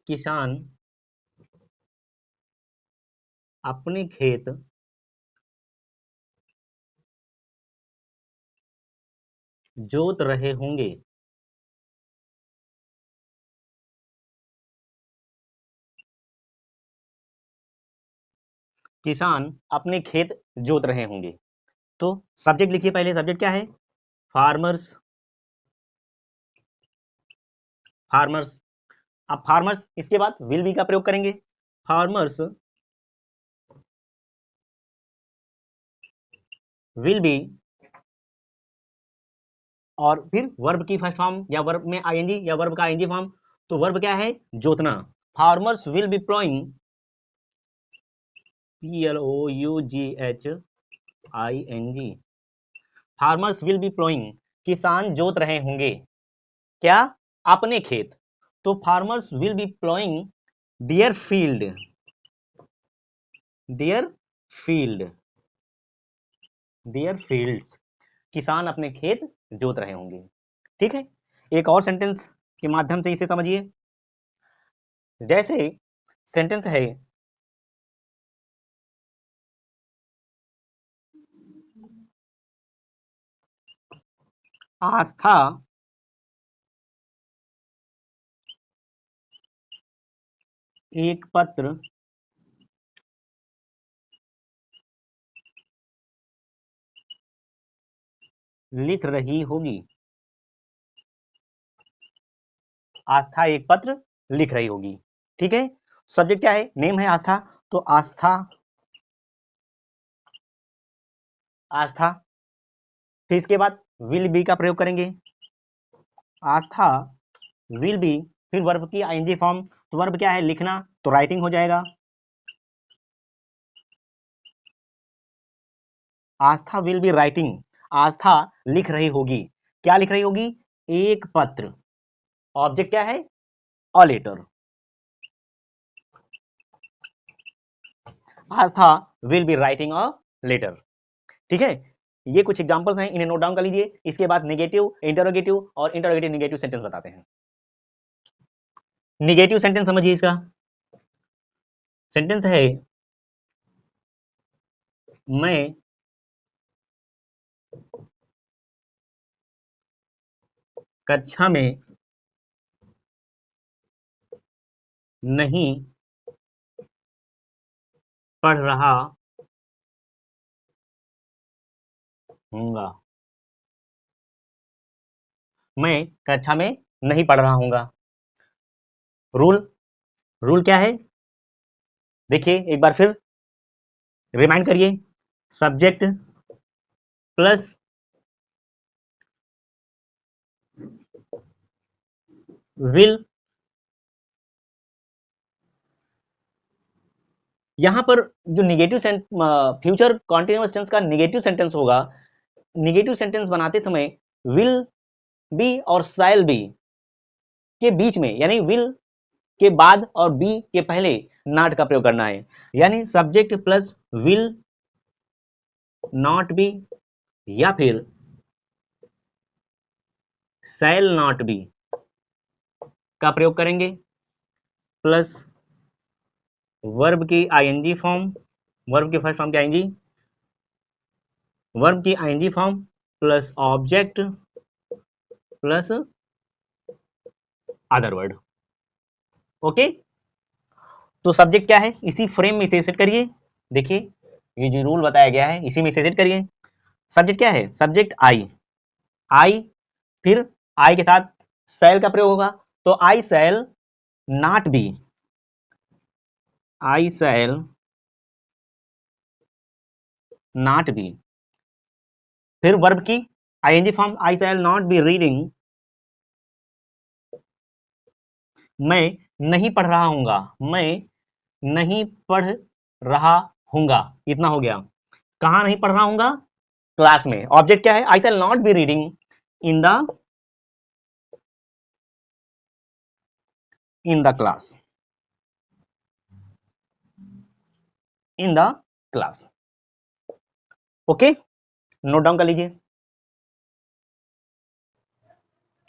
किसान अपने खेत जोत रहे होंगे। किसान अपने खेत जोत रहे होंगे। तो सब्जेक्ट लिखिए पहले। सब्जेक्ट क्या है? Farmers, farmers. अब फार्मर्स, इसके बाद विल बी का प्रयोग करेंगे। फार्मर्स विल बी, और फिर वर्ब की फर्स्ट फॉर्म या वर्ब में आईएनजी या वर्ब का आईएनजी फॉर्म। तो वर्ब क्या है? जोतना। Farmers will be ploughing, PLOUGHING, farmers will be ploughing, किसान जोत रहे होंगे। क्या? अपने खेत। तो farmers will be ploughing their field, their field, there fields. किसान अपने खेत जोत रहे होंगे। ठीक है, एक और सेंटेंस के माध्यम से इसे समझिए। जैसे सेंटेंस है आस्था एक पत्र लिख रही होगी। आस्था एक पत्र लिख रही होगी। ठीक है, सब्जेक्ट क्या है? नेम है आस्था। तो आस्था, आस्था। फिर इसके बाद विल बी का प्रयोग करेंगे। आस्था विल बी, फिर वर्ब की आईएनजी फॉर्म। तो वर्ब क्या है? लिखना। तो राइटिंग हो जाएगा। आस्था विल बी राइटिंग, आस्था लिख रही होगी। क्या लिख रही होगी? एक पत्र। ऑब्जेक्ट क्या है? A letter. Aastha will be writing a letter. ठीक है, ये कुछ एग्जांपल्स हैं, इन्हें नोट डाउन कर लीजिए। इसके बाद नेगेटिव, इंटरोगेटिव और इंटरोगेटिव नेगेटिव सेंटेंस बताते हैं। नेगेटिव सेंटेंस समझिए। इसका सेंटेंस है, मैं कक्षा में नहीं पढ़ रहा हूँगा। मैं कक्षा में नहीं पढ़ रहा हूँगा। रूल, रूल क्या है? देखिए एक बार फिर रिमाइंड करिए। सब्जेक्ट प्लस विल, यहां पर जो निगेटिव फ्यूचर कॉन्टिन्यूअस टेंस का निगेटिव सेंटेंस होगा, निगेटिव सेंटेंस बनाते समय विल बी और शैल बी के बीच में, यानी विल के बाद और बी के पहले नॉट का प्रयोग करना है। यानी subject plus will not be या फिर शैल नॉट बी का प्रयोग करेंगे, प्लस वर्ब की आईएनजी फॉर्म, वर्ब की फर्स्ट फॉर्म की आईएनजी, वर्ब की ING form plus object plus other word. Okay, तो सब्जेक्ट क्या है, इसी फ्रेम में इसे सेट करिए। देखिए ये जो रूल बताया गया है इसी में इसे सेट करिए। सब्जेक्ट क्या है? सब्जेक्ट आई, आई, फिर आई के साथ शैल का प्रयोग होगा, तो I shall not be, I shall not be, फिर वर्ब की ING form, I shall not be reading, मैं नहीं पढ़ रहा हूंगा, मैं नहीं पढ़ रहा हूंगा, इतना हो गया। कहां नहीं पढ़ रहा हूंगा? क्लास में। ऑब्जेक्ट क्या है? I shall not be reading in the, in the class, in the class. Okay, note down कर लीजिए।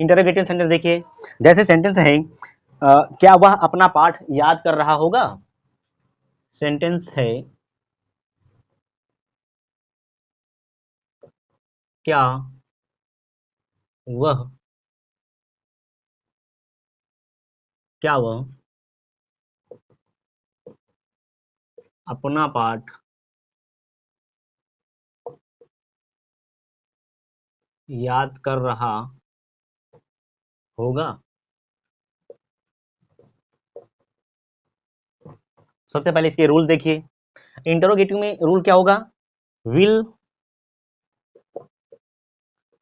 इंटरोगेटिव सेंटेंस देखिए, जैसे सेंटेंस है क्या वह अपना पाठ याद कर रहा होगा? सेंटेंस है, क्या वह, क्या वह अपना पाठ याद कर रहा होगा? सबसे पहले इसके रूल देखिए। इंटरोगेटिव में रूल क्या होगा? विल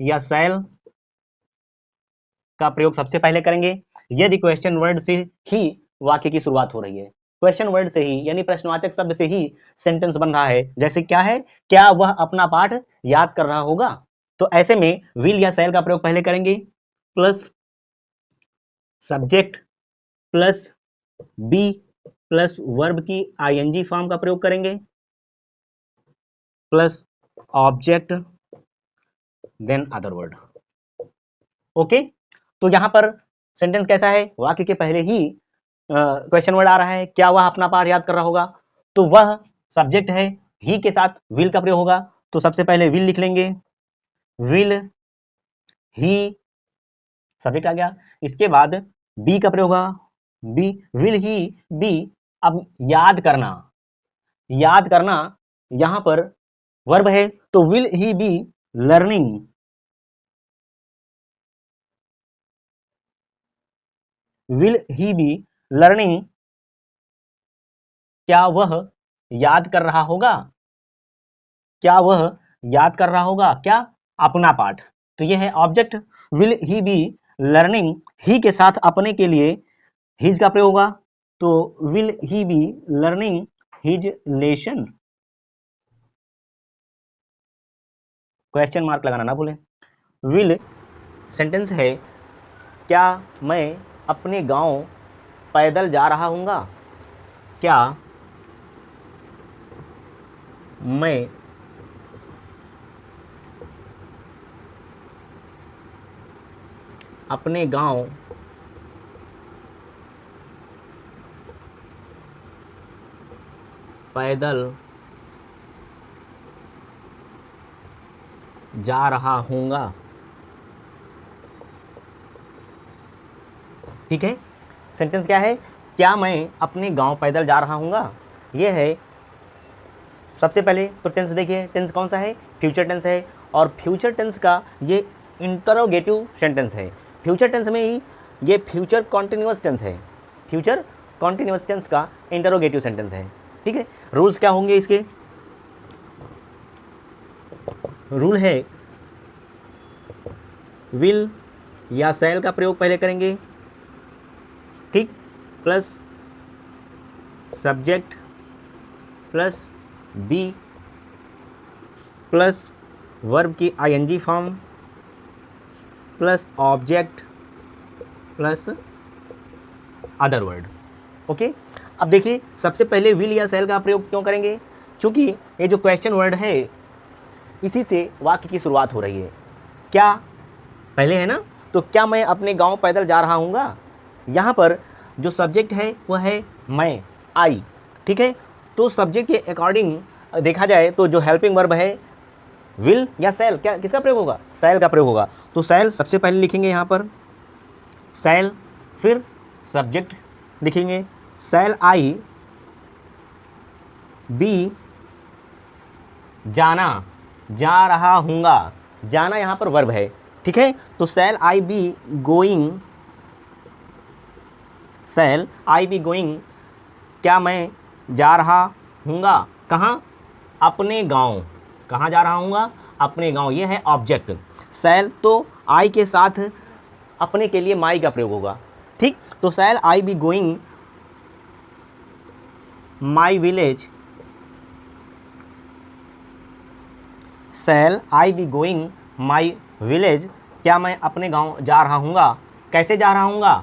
या शैल का प्रयोग सबसे पहले करेंगे यदि क्वेश्चन वर्ड से ही वाक्य की शुरुआत हो रही है। क्वेश्चन वर्ड से ही, यानी प्रश्नवाचक शब्द से ही सेंटेंस बन रहा है। जैसे क्या है? क्या वह अपना पाठ याद कर रहा होगा? तो ऐसे में विल या शैल का प्रयोग पहले करेंगे, plus subject plus be plus verb की आईएनजी फॉर्म का प्रयोग करेंगे, plus object then other word. Okay, तो यहां पर सेंटेंस कैसा है? वाक्य के पहले ही क्वेश्चन वर्ड आ रहा है, क्या वह अपना पाठ याद कर रहा होगा? तो वह सब्जेक्ट है, ही के साथ विल का प्रयोग होगा, तो सबसे पहले विल लिख लेंगे, विल ही सब्जेक्ट आ गया। इसके बाद बी का प्रयोग होगा, बी, विल ही बी। अब याद करना, याद करना यहां पर वर्ब है, तो will he be learning, will he be learning, क्या वह याद कर रहा होगा? क्या वह याद कर रहा होगा? क्या? अपना पाठ। तो यह है object, will he be learning, he के साथ अपने के लिए हिज का प्रयोग होगा, तो will he be learning his lesson. Question mark लगाना ना भूलें। विल सेंटेंस है, क्या मैं अपने गांव पैदल जा रहा हूँगा? क्या मैं अपने गांव पैदल जा रहा हूँगा? ठीक है, सेंटेंस क्या है, क्या मैं अपने गांव पैदल जा रहा हूँगा? ये है सबसे पहले तो टेंस देखिए, टेंस कौन सा है, फ्यूचर टेंस है, और फ्यूचर टेंस का ये इंटरोगेटिव सेंटेंस है। फ्यूचर टेंस में ही ये फ्यूचर कॉन्टिन्यूअस टेंस है, फ्यूचर कॉन्टिन्यूअस टेंस का इंटरोगेटिव सेंटेंस है। ठीक है, रूल्स क्या होंगे इसके? रूल है विल या शैल का प्रयोग पहले करेंगे, ठीक, plus subject plus be plus verb की ING form plus object plus other word. Okay, अब देखिए सबसे पहले विल या शैल का प्रयोग क्यों करेंगे? क्योंकि ये जो क्वेश्चन वर्ड है इसी से वाक्य की शुरुआत हो रही है। क्या पहले है ना, तो क्या मैं अपने गांव पैदल जा रहा हूँगा? यहाँ पर जो सब्जेक्ट है वह है मैं, आई। ठीक है, तो सब्जेक्ट के अकॉर्डिंग देखा जाए तो जो हेल्पिंग वर्ब है विल या शैल, क्या किसका प्रयोग होगा? शैल का प्रयोग होगा। तो शैल सबसे पहले लिखेंगे यहाँ पर शैल, फिर सब्जेक्ट लिखेंगे शैल आई बी जाना, जा रहा हूँगा, जाना यहाँ पर वर्ब है। ठीक है, तो shall I be going, shall I be going, क्या मैं जा रहा हूँगा कहाँ? अपने गांव। कहाँ जा रहा हूँगा? अपने गांव, ये है ऑब्जेक्ट। शैल तो आई के साथ अपने के लिए माई का प्रयोग होगा। ठीक, तो shall I be going my village, shall I be going my village, क्या मैं अपने गांव जा रहा हूँगा? कैसे जा रहा हूँगा?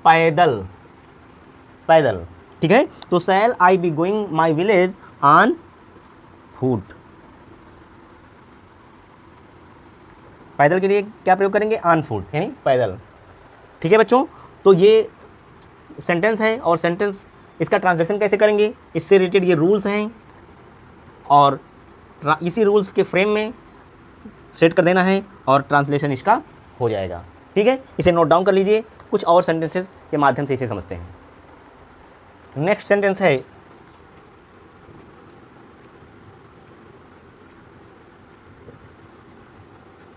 पैदल, पैदल। ठीक है, तो shall I be going my village on foot, पैदल के लिए क्या प्रयोग करेंगे? ऑन फुट, यानी पैदल। ठीक है बच्चों, तो ये सेंटेंस है, और सेंटेंस इसका ट्रांसलेशन कैसे करेंगे, इससे रिलेटेड ये रूल्स हैं, और इसी रूल्स के फ्रेम में सेट कर देना है और ट्रांसलेशन इसका हो जाएगा। ठीक है, इसे नोट डाउन कर लीजिए, कुछ और सेंटेंसेस के माध्यम से इसे समझते हैं। नेक्स्ट सेंटेंस है,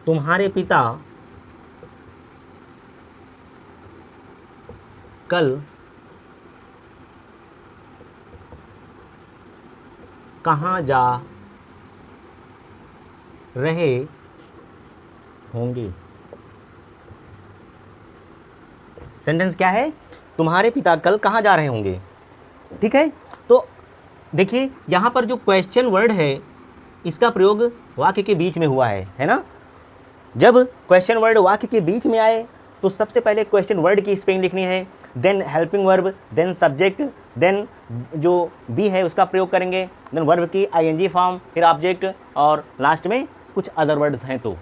तुम्हारे पिता कल कहाँ जा रहे होंगे? सेंटेंस क्या है? तुम्हारे पिता कल कहाँ जा रहे होंगे। ठीक है, तो देखिए यहाँ पर जो क्वेश्चन वर्ड है इसका प्रयोग वाक्य के बीच में हुआ है ना। जब क्वेश्चन वर्ड वाक्य के बीच में आए तो सबसे पहले क्वेश्चन वर्ड की स्पेलिंग लिखनी है, then helping verb, then subject, then जो बी है उसका प्रयोग करेंगे, देन वर्ब की आईएनजी फॉर्म, फिर ऑब्जेक्ट, और लास्ट में कुछ अदर वर्ड्स हैं तो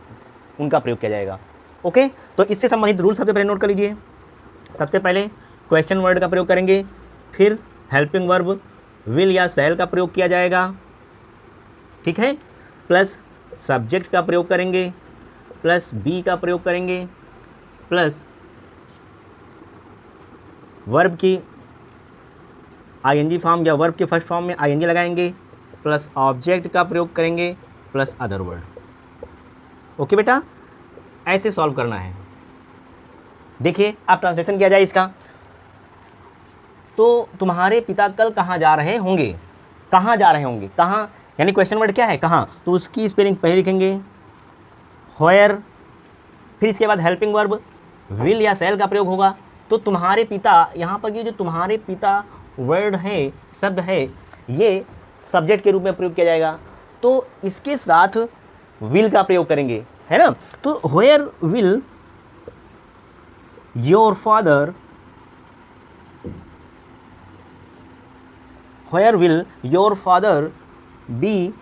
उनका प्रयोग किया जाएगा। ओके, तो इससे संबंधित रूल सबसे पहले नोट कर लीजिए। सबसे पहले क्वेश्चन वर्ड का प्रयोग करेंगे, फिर हेल्पिंग वर्ब विल या शैल का प्रयोग किया जाएगा। ठीक है, प्लस सब्जेक्ट का प्रयोग करेंगे, प्लस बी का प्रयोग करेंगे, प्लस वर्ब की आईएनजी फॉर्म या वर्ब के फर्स्ट फॉर्म में आईएनजी लगाएंगे, प्लस ऑब्जेक्ट का प्रयोग करेंगे, प्लस अदर वर्ड। ओके बेटा, ऐसे सॉल्व करना है। देखिए अब ट्रांसलेशन किया जाए इसका, तो तुम्हारे पिता कल कहाँ जा रहे होंगे, कहाँ जा रहे होंगे, कहाँ यानी क्वेश्चन वर्ड क्या है, कहाँ, तो उसकी स्पेलिंग पहले लिखेंगे व्हेयर, फिर इसके बाद हेल्पिंग वर्ब विल या शैल का प्रयोग होगा। तो तुम्हारे पिता, यहाँ पर ये जो तुम्हारे पिता वर्ड है, शब्द है, ये सब्जेक्ट के रूप में प्रयोग किया जाएगा, तो इसके साथ विल का प्रयोग करेंगे, है ना। तो where will your father, where will your father be,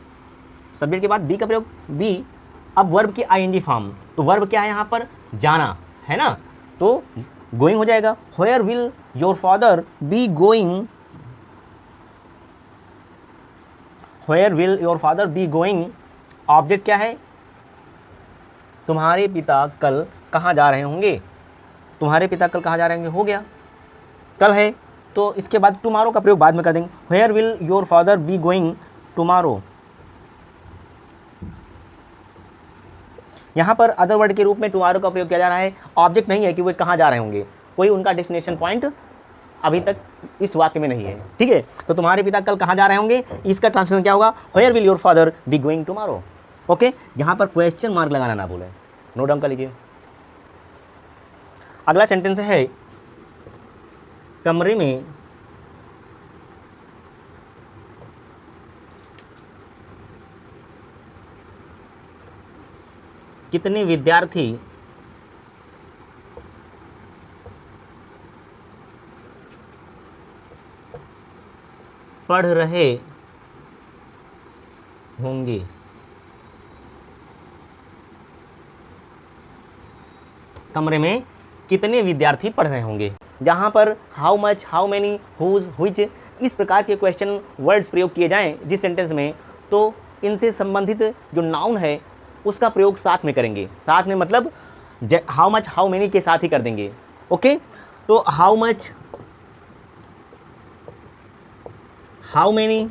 subject के बाद बी का प्रयोग, बी। अब वर्ब की आईएनजी फॉर्म, तो वर्ब क्या है यहाँ पर, जाना है ना, तो गोइंग हो जाएगा। Where will your father be going, where will your father be going, object क्या है, तुम्हारे पिता कल कहाँ जा रहे होंगे, तुम्हारे पिता कल कहाँ जा रहे होंगे, हो गया, कल है तो इसके बाद टुमारो का प्रयोग बाद में कर देंगे। Where will your father be going tomorrow, यहाँ पर अदर वर्ड के रूप में टुमारो का प्रयोग किया जा रहा है, ऑब्जेक्ट नहीं है कि वे कहाँ जा रहे होंगे, कोई उनका डेस्टिनेशन पॉइंट अभी तक इस वाक्य में नहीं है, ठीक है। तो तुम्हारे पिता कल कहाँ जा रहे होंगे, इसका ट्रांसलेशन क्या होगा, where will your father be going tomorrow. Okay, यहाँ पर क्वेश्चन मार्क लगाना ना भूलें, नोट डाउन कर लीजिए। अगला सेंटेंस है, कमरे में कितने विद्यार्थी पढ़ रहे होंगे, कमरे में कितने विद्यार्थी पढ़ रहे होंगे। जहाँ पर how much, how many, whose, which, इस प्रकार के क्वेश्चन वर्ड्स प्रयोग किए जाएं जिस सेंटेंस में, तो इनसे संबंधित जो नाउन है उसका प्रयोग साथ में करेंगे, साथ में मतलब हाउ मच, हाउ मैनी के साथ ही कर देंगे। ओके, तो how much, how many,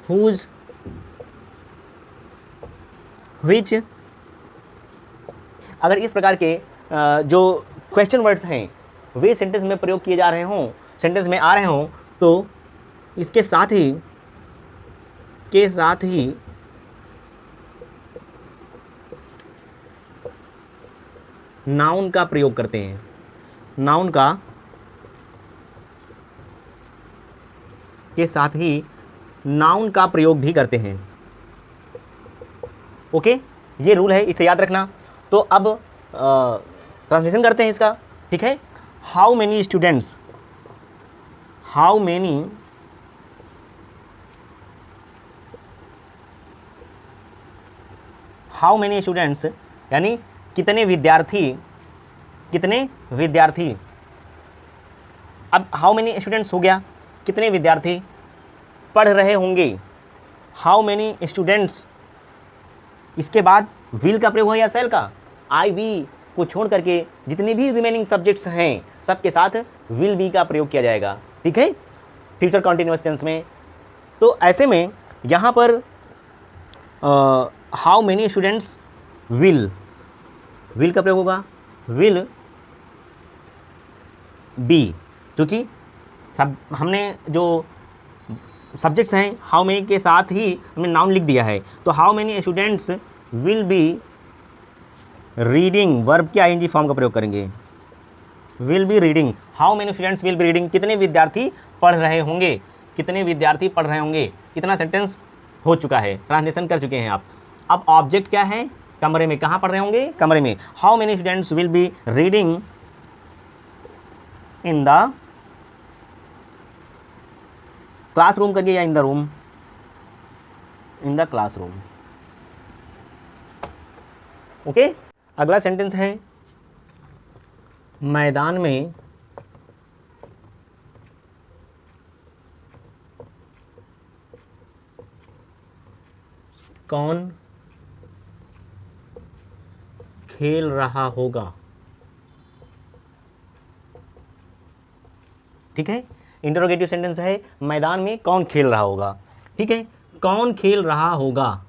whose, which, अगर इस प्रकार के जो क्वेश्चन वर्ड्स हैं वे सेंटेंस में प्रयोग किए जा रहे हों, सेंटेंस में आ रहे हों, तो इसके साथ ही नाउन का प्रयोग करते हैं, नाउन का के साथ ही नाउन का प्रयोग भी करते हैं। ओके, ये रूल है, इसे याद रखना। तो अब ट्रांसलेशन करते हैं इसका, ठीक है। How many students, how many students यानी कितने विद्यार्थी, कितने विद्यार्थी। अब हाउ मेनी स्टूडेंट्स हो गया, कितने विद्यार्थी पढ़ रहे होंगे, हाउ मेनी स्टूडेंट्स। इसके बाद विल का प्रयोग हो या सेल का, आई वी को छोड़ करके जितने भी रिमेनिंग सब्जेक्ट्स हैं सबके साथ विल बी का प्रयोग किया जाएगा, ठीक है, फ्यूचर कॉन्टिन्यूअस टेंस में। तो ऐसे में यहाँ पर हाउ मेनी स्टूडेंट्स विल का प्रयोग होगा, विल बी, क्योंकि सब हमने जो सब्जेक्ट्स हैं हाउ मेनी के साथ ही हमने नाउन लिख दिया है, तो how many students will be reading, verb की आईएनजी फॉर्म का प्रयोग करेंगे, will be reading, how many students will be reading, कितने विद्यार्थी पढ़ रहे होंगे, कितने विद्यार्थी पढ़ रहे होंगे। इतना सेंटेंस हो चुका है, ट्रांसलेशन कर चुके हैं आप। अब ऑब्जेक्ट क्या है, कमरे में, कहाँ पढ़ रहे होंगे, कमरे में। How many students will be reading in the classroom करिए या in the room, in the classroom. Okay, अगला सेंटेंस है, मैदान में कौन खेल रहा होगा, ठीक है, इंटरोगेटिव सेंटेंस है, मैदान में कौन खेल रहा होगा, ठीक है, कौन खेल रहा होगा।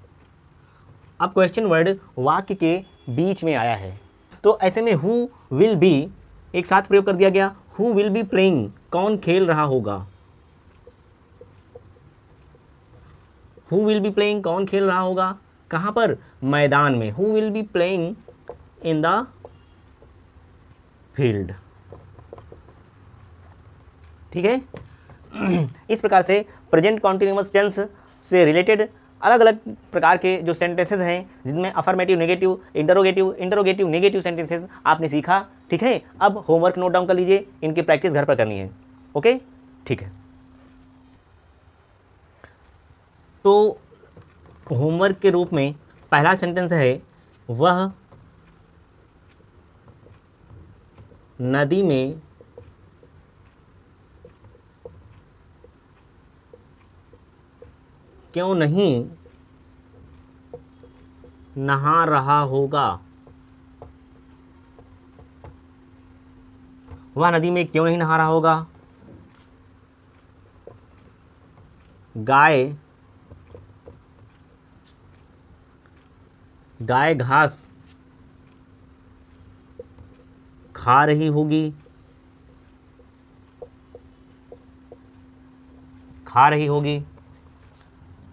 अब क्वेश्चन वर्ड वाक्य के बीच में आया है, तो ऐसे में हु विल बी एक साथ प्रयोग कर दिया गया, हु विल बी प्लेइंग, कौन खेल रहा होगा, हु विल बी प्लेइंग, कौन खेल रहा होगा, कहाँ पर, मैदान में, who will be playing in the field, ठीक है। इस प्रकार से प्रेजेंट कॉन्टिन्यूअस टेंस से रिलेटेड अलग अलग प्रकार के जो सेंटेंसेस हैं जिनमें affirmative, negative, interrogative, interrogative, negative sentences आपने सीखा। ठीक है, अब होमवर्क नोट डाउन कर लीजिए, इनकी प्रैक्टिस घर पर करनी है। ओके, ठीक है। तो होमवर्क के रूप में पहला सेंटेंस है, वह नदी में क्यों नहीं नहा रहा होगा। वह नदी में क्यों नहीं नहा रहा होगा। गाय घास खा रही होगी।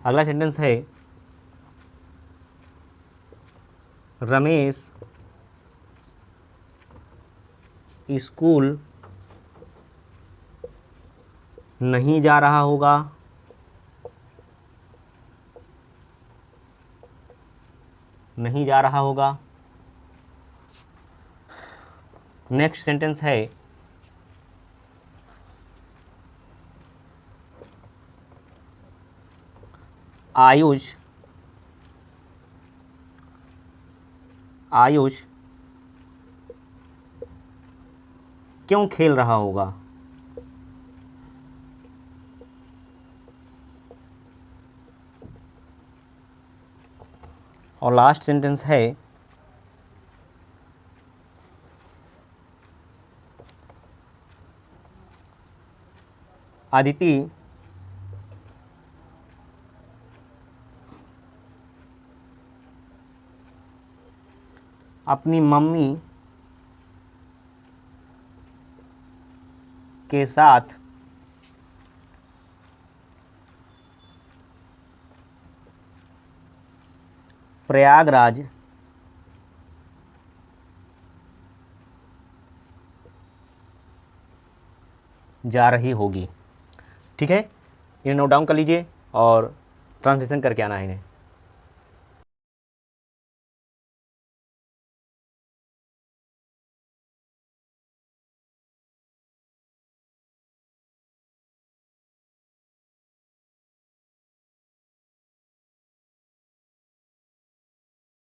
अगला सेंटेंस है, रमेश स्कूल नहीं जा रहा होगा। नेक्स्ट सेंटेंस है, आयुष क्यों खेल रहा होगा। और लास्ट सेंटेंस है, अदिति अपनी मम्मी के साथ प्रयागराज जा रही होगी। ठीक है, इन्हें नोट डाउन कर लीजिए और ट्रांसलेशन करके आना है इन्हें।